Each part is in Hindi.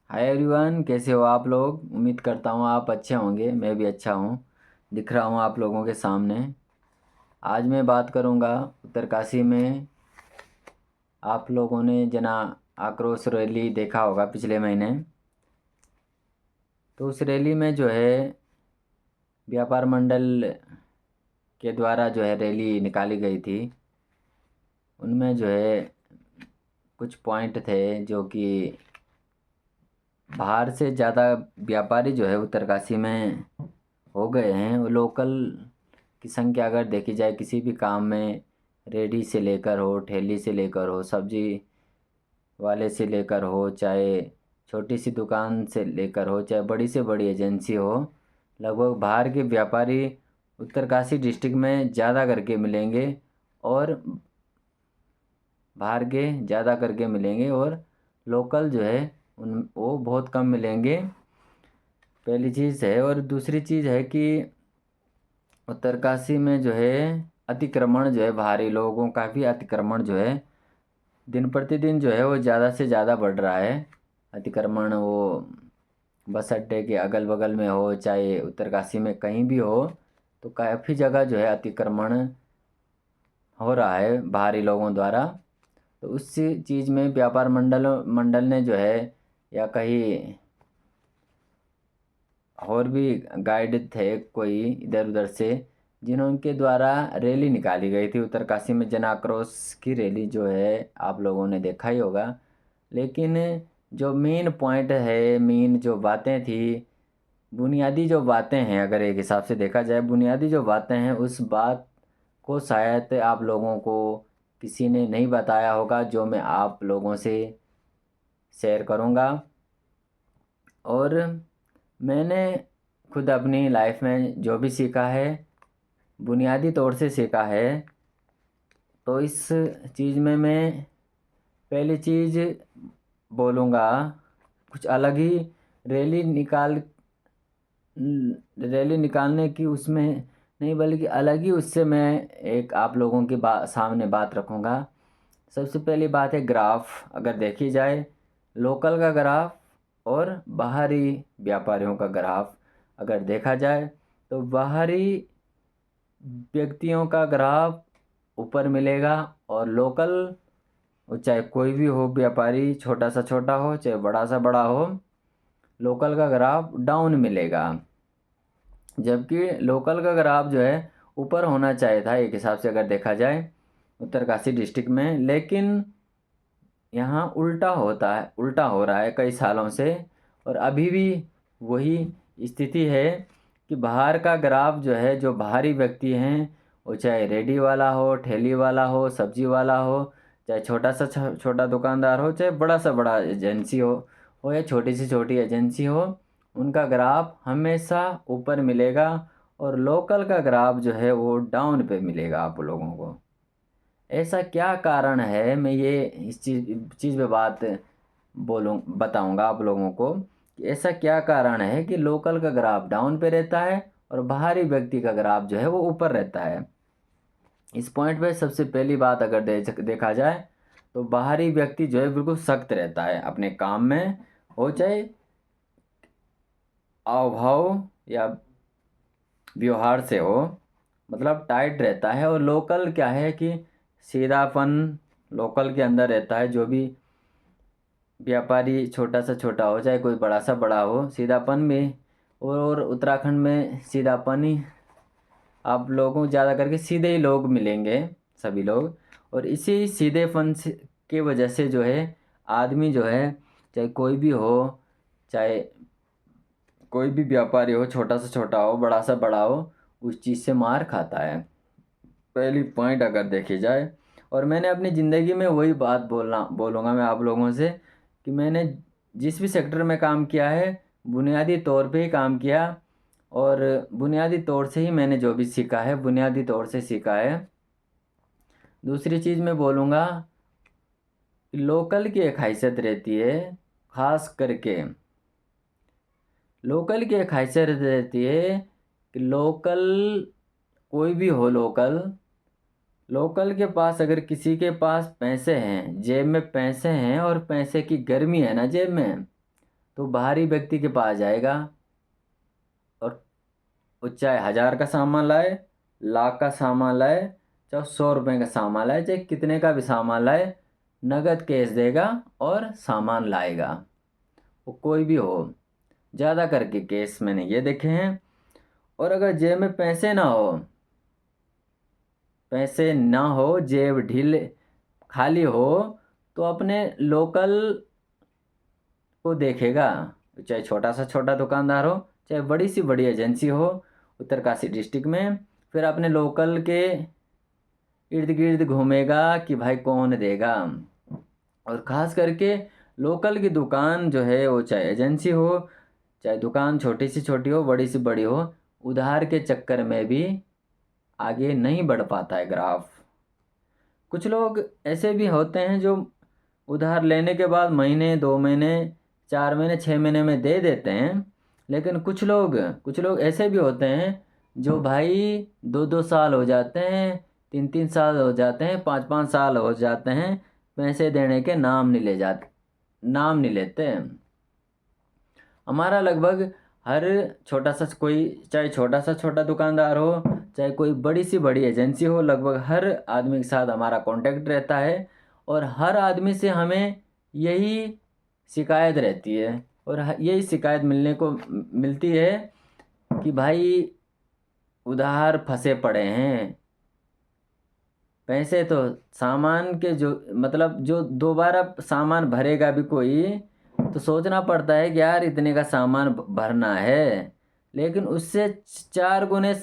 हाय एवरीवन, कैसे हो आप लोग। उम्मीद करता हूँ आप अच्छे होंगे। मैं भी अच्छा हूँ, दिख रहा हूँ आप लोगों के सामने। आज मैं बात करूँगा उत्तरकाशी में। आप लोगों ने जना आक्रोश रैली देखा होगा पिछले महीने। तो उस रैली में जो है व्यापार मंडल के द्वारा जो है रैली निकाली गई थी। उनमें जो है कुछ पॉइंट थे जो कि बाहर से ज़्यादा व्यापारी जो है उत्तरकाशी में हो गए हैं। वो लोकल की संख्या अगर देखी जाए किसी भी काम में, रेडी से लेकर हो, ठेली से लेकर हो, सब्जी वाले से लेकर हो, चाहे छोटी सी दुकान से लेकर हो, चाहे बड़ी से बड़ी एजेंसी हो, लगभग बाहर के व्यापारी उत्तरकाशी डिस्ट्रिक्ट में ज़्यादा करके मिलेंगे। और बाहर के ज़्यादा करके मिलेंगे और लोकल जो है उन वो बहुत कम मिलेंगे। पहली चीज़ है। और दूसरी चीज़ है कि उत्तरकाशी में जो है अतिक्रमण जो है, बाहरी लोगों का भी अतिक्रमण जो है दिन प्रतिदिन जो है वो ज़्यादा से ज़्यादा बढ़ रहा है। अतिक्रमण वो बस अड्डे के अगल बगल में हो, चाहे उत्तरकाशी में कहीं भी हो, तो काफ़ी जगह जो है अतिक्रमण हो रहा है बाहरी लोगों द्वारा। तो उस चीज़ में व्यापार मंडल मंडल ने जो है, या कहीं और भी गाइड थे कोई इधर उधर से, जिन्होंने द्वारा रैली निकाली गई थी उत्तरकाशी में। जन आक्रोश की रैली जो है आप लोगों ने देखा ही होगा। लेकिन जो मेन पॉइंट है, मेन जो बातें थी, बुनियादी जो बातें हैं, अगर एक हिसाब से देखा जाए बुनियादी जो बातें हैं, उस बात को शायद आप लोगों को किसी ने नहीं बताया होगा, जो मैं आप लोगों से शेयर करूंगा। और मैंने खुद अपनी लाइफ में जो भी सीखा है, बुनियादी तौर से सीखा है। तो इस चीज़ में मैं पहली चीज़ बोलूँगा, कुछ अलग ही रैली निकाल रैली निकालने की उसमें नहीं, बल्कि अलग ही उससे मैं एक आप लोगों के सामने बात रखूँगा। सबसे पहली बात है ग्राफ। अगर देखी जाए लोकल का ग्राफ और बाहरी व्यापारियों का ग्राफ, अगर देखा जाए तो बाहरी व्यक्तियों का ग्राफ ऊपर मिलेगा, और लोकल, वो चाहे कोई भी हो व्यापारी, छोटा सा छोटा हो चाहे बड़ा सा बड़ा हो, लोकल का ग्राफ डाउन मिलेगा। जबकि लोकल का ग्राफ जो है ऊपर होना चाहिए था एक हिसाब से अगर देखा जाए उत्तरकाशी डिस्ट्रिक्ट में। लेकिन यहाँ उल्टा होता है, उल्टा हो रहा है कई सालों से। और अभी भी वही स्थिति है कि बाहर का ग्राफ जो है, जो बाहरी व्यक्ति हैं, वो चाहे रेडी वाला हो, ठेली वाला हो, सब्जी वाला हो, चाहे छोटा सा छोटा दुकानदार हो, चाहे बड़ा सा बड़ा एजेंसी हो या छोटी सी छोटी एजेंसी हो, उनका ग्राफ हमेशा ऊपर मिलेगा। और लोकल का ग्राफ जो है वो डाउन पे मिलेगा आप लोगों को। ऐसा क्या कारण है, मैं ये इस चीज़ पे बात बताऊंगा आप लोगों को कि ऐसा क्या कारण है कि लोकल का ग्राफ डाउन पे रहता है और बाहरी व्यक्ति का ग्राफ जो है वो ऊपर रहता है। इस पॉइंट पे सबसे पहली बात अगर देखा जाए तो बाहरी व्यक्ति जो है बिल्कुल सख्त रहता है अपने काम में, हो चाहे हाव भाव या व्यवहार से हो, मतलब टाइट रहता है। और लोकल क्या है कि सीधापन लोकल के अंदर रहता है। जो भी व्यापारी छोटा सा छोटा हो चाहे कोई बड़ा सा बड़ा हो, सीधापन में। और उत्तराखंड में सीधापन ही आप लोगों को ज़्यादा करके सीधे ही लोग मिलेंगे, सभी लोग। और इसी सीधेपन के वजह से जो है आदमी जो है, चाहे कोई भी हो, चाहे कोई भी व्यापारी हो, छोटा सा छोटा हो बड़ा सा बड़ा हो, उस चीज़ से मार खाता है। पहली पॉइंट अगर देखी जाए। और मैंने अपनी ज़िंदगी में वही बात बोलूँगा मैं आप लोगों से कि मैंने जिस भी सेक्टर में काम किया है, बुनियादी तौर पे ही काम किया। और बुनियादी तौर से ही मैंने जो भी सीखा है बुनियादी तौर से सीखा है। दूसरी चीज़ मैं बोलूँगा कि लोकल की एक हैसियत रहती है, खास करके लोकल की एक हैसियत रहती है कि लोकल, कोई भी हो लोकल, लोकल के पास अगर किसी के पास पैसे हैं, जेब में पैसे हैं और पैसे की गर्मी है ना जेब में, तो बाहरी व्यक्ति के पास जाएगा और वो चाहे 1000 का सामान लाए, लाख का सामान लाए, चाहे 100 रुपये का सामान लाए, चाहे कितने का भी सामान लाए, नगद कैश देगा और सामान लाएगा। वो कोई भी हो, ज़्यादा करके केस मैंने ये देखे हैं। और अगर जेब में पैसे ना हो, जेब ढील खाली हो, तो अपने लोकल को देखेगा, चाहे छोटा सा छोटा दुकानदार हो, चाहे बड़ी सी बड़ी एजेंसी हो उत्तरकाशी डिस्ट्रिक्ट में, फिर अपने लोकल के इर्द गिर्द घूमेगा कि भाई कौन देगा। और ख़ास करके लोकल की दुकान जो है, वो चाहे एजेंसी हो, चाहे दुकान छोटी सी छोटी हो, बड़ी सी बड़ी हो, उधार के चक्कर में भी आगे नहीं बढ़ पाता है ग्राफ। कुछ लोग ऐसे भी होते हैं जो उधार लेने के बाद महीने, 2 महीने, 4 महीने, 6 महीने में दे देते हैं। लेकिन कुछ लोग ऐसे भी होते हैं जो भाई 2-2 साल हो जाते हैं, 3-3 साल हो जाते हैं, 5-5 साल हो जाते हैं, पैसे देने के नाम नहीं लेते। हमारा लगभग हर छोटा सा कोई, चाहे छोटा सा छोटा दुकानदार हो, चाहे कोई बड़ी सी बड़ी एजेंसी हो, लगभग हर आदमी के साथ हमारा कांटेक्ट रहता है। और हर आदमी से हमें यही शिकायत रहती है, और यही शिकायत मिलती है कि भाई उधार फंसे पड़े हैं। पैसे तो सामान के जो, मतलब जो दोबारा सामान भरेगा भी कोई, तो सोचना पड़ता है कि यार इतने का सामान भरना है, लेकिन उससे 4 गुने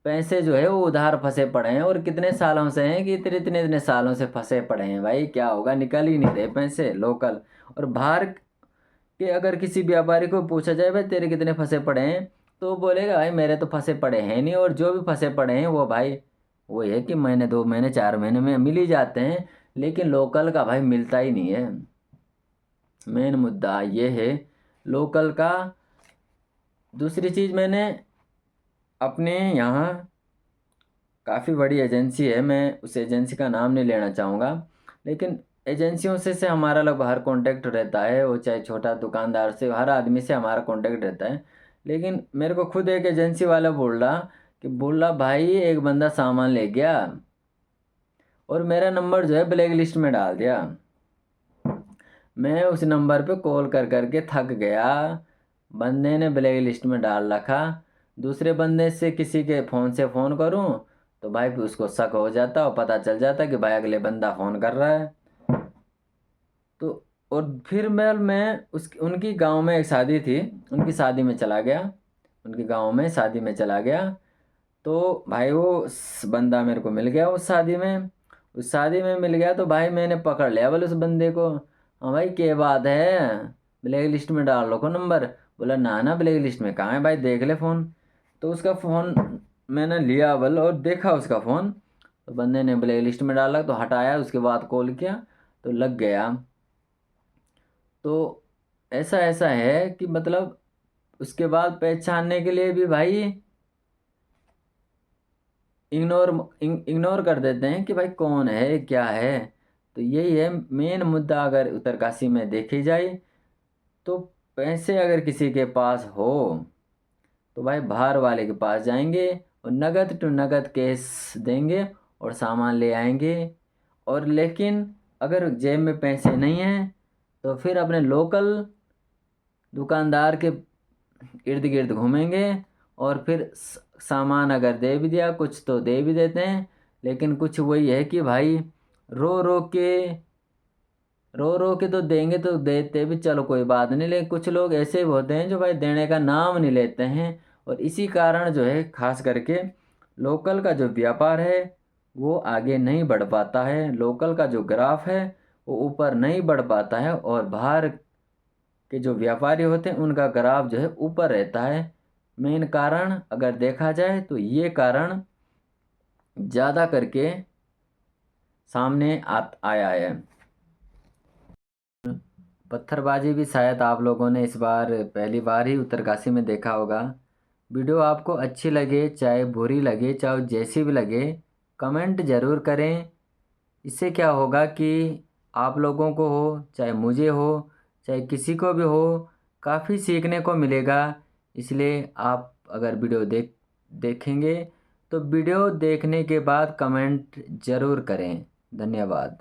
पैसे जो है वो उधार फंसे पड़े हैं। और कितने सालों से हैं कि इतने इतने इतने सालों से फंसे पड़े हैं। भाई क्या होगा, निकल ही नहीं रहे पैसे लोकल। और बाहर के अगर किसी व्यापारी को पूछा जाए भाई तेरे कितने फंसे पड़े हैं, तो वो बोलेगा भाई मेरे तो फंसे पड़े हैं नहीं। और जो भी फंसे पड़े हैं वो भाई वो है कि महीने, 2 महीने, 4 महीने में मिल ही जाते हैं। लेकिन लोकल का भाई मिलता ही नहीं है। मेन मुद्दा ये है लोकल का। दूसरी चीज़, मैंने अपने यहाँ काफ़ी बड़ी एजेंसी है, मैं उस एजेंसी का नाम नहीं लेना चाहूँगा, लेकिन एजेंसियों से हमारा लगभग हर कांटेक्ट रहता है। वो चाहे छोटा दुकानदार से, हर आदमी से हमारा कांटेक्ट रहता है। लेकिन मेरे को खुद एक एजेंसी वाला बोल रहा भाई एक बंदा सामान ले गया और मेरा नंबर जो है ब्लैक लिस्ट में डाल दिया। मैं उस नंबर पे कॉल कर करके थक गया। बंदे ने ब्लैक लिस्ट में डाल रखा, दूसरे बंदे से किसी के फ़ोन से फ़ोन करूं तो भाई उसको शक हो जाता और पता चल जाता कि भाई अगले बंदा फ़ोन कर रहा है। तो और फिर मैं उनकी गांव में एक शादी थी, उनकी शादी में चला गया, उनके गांव में शादी में चला गया। तो भाई वो बंदा मेरे को मिल गया उस शादी में मिल गया। तो भाई मैंने पकड़ लिया बोले उस बंदे को, हाँ भाई क्या बात है, ब्लैक लिस्ट में डाल रखो नंबर। बोला ना ना ब्लैक लिस्ट में कहाँ है भाई, देख ले फ़ोन। तो उसका फ़ोन मैंने लिया बल और देखा उसका फ़ोन, तो बंदे ने ब्लैक लिस्ट में डाला। तो हटाया, उसके बाद कॉल किया तो लग गया। तो ऐसा ऐसा है कि मतलब उसके बाद पहचानने के लिए भी भाई इग्नोर कर देते हैं कि भाई कौन है क्या है। तो यही है मेन मुद्दा। अगर उत्तरकाशी में देखी जाए तो पैसे अगर किसी के पास हो तो भाई बाहर वाले के पास जाएंगे और नगद टू नगद कैश देंगे और सामान ले आएंगे। और लेकिन अगर जेब में पैसे नहीं हैं तो फिर अपने लोकल दुकानदार के इर्द गिर्द घूमेंगे। और फिर सामान अगर दे भी दिया, कुछ तो दे भी देते हैं, लेकिन कुछ वही है कि भाई रो रो के तो देंगे, तो देते भी चलो कोई बात नहीं, लेकिन कुछ लोग ऐसे भी होते हैं जो भाई देने का नाम नहीं लेते हैं। और इसी कारण जो है खास करके लोकल का जो व्यापार है वो आगे नहीं बढ़ पाता है, लोकल का जो ग्राफ है वो ऊपर नहीं बढ़ पाता है, और बाहर के जो व्यापारी होते हैं उनका ग्राफ जो है ऊपर रहता है। मेन कारण अगर देखा जाए तो ये कारण ज़्यादा करके सामने आया है। पत्थरबाजी भी शायद आप लोगों ने इस बार पहली बार ही उत्तरकाशी में देखा होगा। वीडियो आपको अच्छी लगे चाहे बुरी लगे चाहे जैसी भी लगे, कमेंट ज़रूर करें। इससे क्या होगा कि आप लोगों को हो चाहे मुझे हो चाहे किसी को भी हो, काफ़ी सीखने को मिलेगा। इसलिए आप अगर वीडियो देखेंगे तो वीडियो देखने के बाद कमेंट ज़रूर करें। धन्यवाद।